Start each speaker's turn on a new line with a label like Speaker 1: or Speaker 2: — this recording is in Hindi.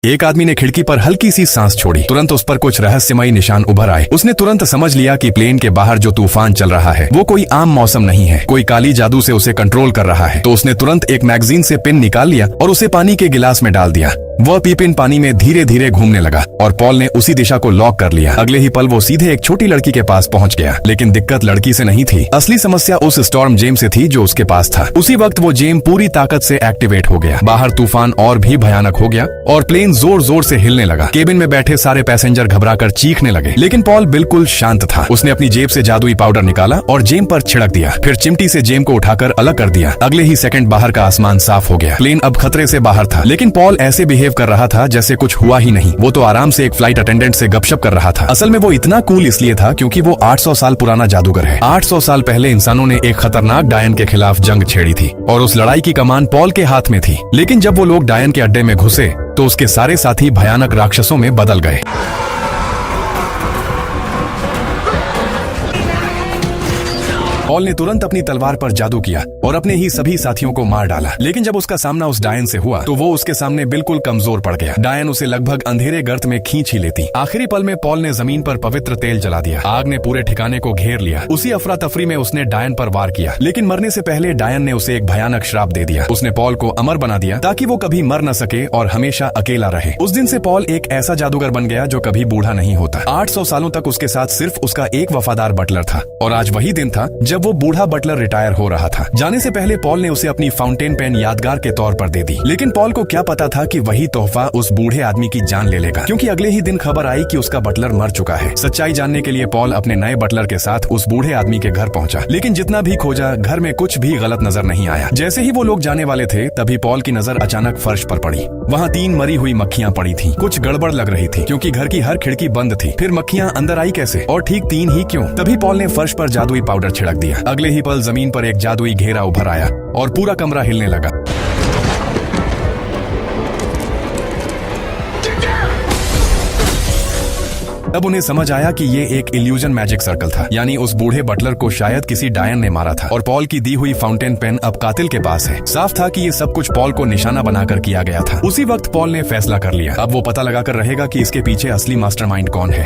Speaker 1: एक आदमी ने खिड़की पर हल्की सी सांस छोड़ी। तुरंत उस पर कुछ रहस्यमयी निशान उभर आए। उसने तुरंत समझ लिया कि प्लेन के बाहर जो तूफान चल रहा है वो कोई आम मौसम नहीं है, कोई काली जादू से उसे कंट्रोल कर रहा है। तो उसने तुरंत एक मैगजीन से पेन निकाल लिया और उसे पानी के गिलास में डाल दिया। वह पिपिन पानी में धीरे धीरे घूमने लगा और पॉल ने उसी दिशा को लॉक कर लिया। अगले ही पल वो सीधे एक छोटी लड़की के पास पहुंच गया। लेकिन दिक्कत लड़की से नहीं थी, असली समस्या उस स्टॉर्म जेम से थी जो उसके पास था। उसी वक्त वो जेम पूरी ताकत से एक्टिवेट हो गया। बाहर तूफान और भी भयानक हो गया और प्लेन जोर जोर से हिलने लगा। केबिन में बैठे सारे पैसेंजर घबराकर चीखने लगे, लेकिन पॉल बिल्कुल शांत था। उसने अपनी जेब से जादुई पाउडर निकाला और जेम पर छिड़क दिया। फिर चिमटी से जेम को उठाकर अलग कर दिया। अगले ही सेकंड बाहर का आसमान साफ हो गया। प्लेन अब खतरे से बाहर था, लेकिन पॉल ऐसे बिहेव कर रहा था जैसे कुछ हुआ ही नहीं। वो तो आराम से एक फ्लाइट अटेंडेंट से गपशप कर रहा था। असल में वो इतना कूल इसलिए था क्योंकि वो 800 साल पुराना जादूगर है। 800 साल पहले इंसानों ने एक खतरनाक डायन के खिलाफ जंग छेड़ी थी और उस लड़ाई की कमान पॉल के हाथ में थी। लेकिन जब वो लोग डायन के अड्डे में घुसे तो उसके सारे साथी भयानक राक्षसों में बदल गए। पॉल ने तुरंत अपनी तलवार पर जादू किया और अपने ही सभी साथियों को मार डाला। लेकिन जब उसका सामना उस डायन से हुआ तो वो उसके सामने बिल्कुल कमजोर पड़ गया। डायन उसे लगभग अंधेरे गर्त में खींच ही लेती। आखिरी पल में पॉल ने जमीन पर पवित्र तेल जला दिया। आग ने पूरे ठिकाने को घेर लिया। उसी अफरा तफरी में उसने डायन पर वार किया, लेकिन मरने से पहले डायन ने उसे एक भयानक श्राप दे दिया। उसने पॉल को अमर बना दिया ताकि वो कभी मर न सके और हमेशा अकेला रहे। उस दिन से पॉल एक ऐसा जादूगर बन गया जो कभी बूढ़ा नहीं होता। 800 सालों तक उसके साथ सिर्फ उसका एक वफादार बटलर था और आज वही दिन था जब वो बूढ़ा बटलर रिटायर हो रहा था। जाने से पहले पॉल ने उसे अपनी फाउंटेन पेन यादगार के तौर पर दे दी। लेकिन पॉल को क्या पता था कि वही तोहफा उस बूढ़े आदमी की जान ले लेगा, क्योंकि अगले ही दिन खबर आई कि उसका बटलर मर चुका है। सच्चाई जानने के लिए पॉल अपने नए बटलर के साथ उस बूढ़े आदमी के घर पहुंचा। लेकिन जितना भी खोजा घर में कुछ भी गलत नजर नहीं आया। जैसे ही वो लोग जाने वाले थे तभी पॉल की नजर अचानक फर्श पर पड़ी। वहाँ 3 मरी हुई मक्खियाँ पड़ी थी। कुछ गड़बड़ लग रही थी क्योंकि घर की हर खिड़की बंद थी। फिर मक्खियाँ अंदर आई कैसे, और ठीक 3 ही क्यों? तभी पॉल ने फर्श पर जादुई पाउडर छिड़क दिया। अगले ही पल जमीन पर एक जादुई घेरा उभर आया और पूरा कमरा हिलने लगा। तब उन्हें समझ आया कि ये एक इल्यूजन मैजिक सर्कल था, यानी उस बूढ़े बटलर को शायद किसी डायन ने मारा था और पॉल की दी हुई फाउंटेन पेन अब कातिल के पास है। साफ था कि ये सब कुछ पॉल को निशाना बनाकर किया गया था। उसी वक्त पॉल ने फैसला कर लिया। अब वो पता लगाकर रहेगा कि इसके पीछे असली मास्टरमाइंड कौन है।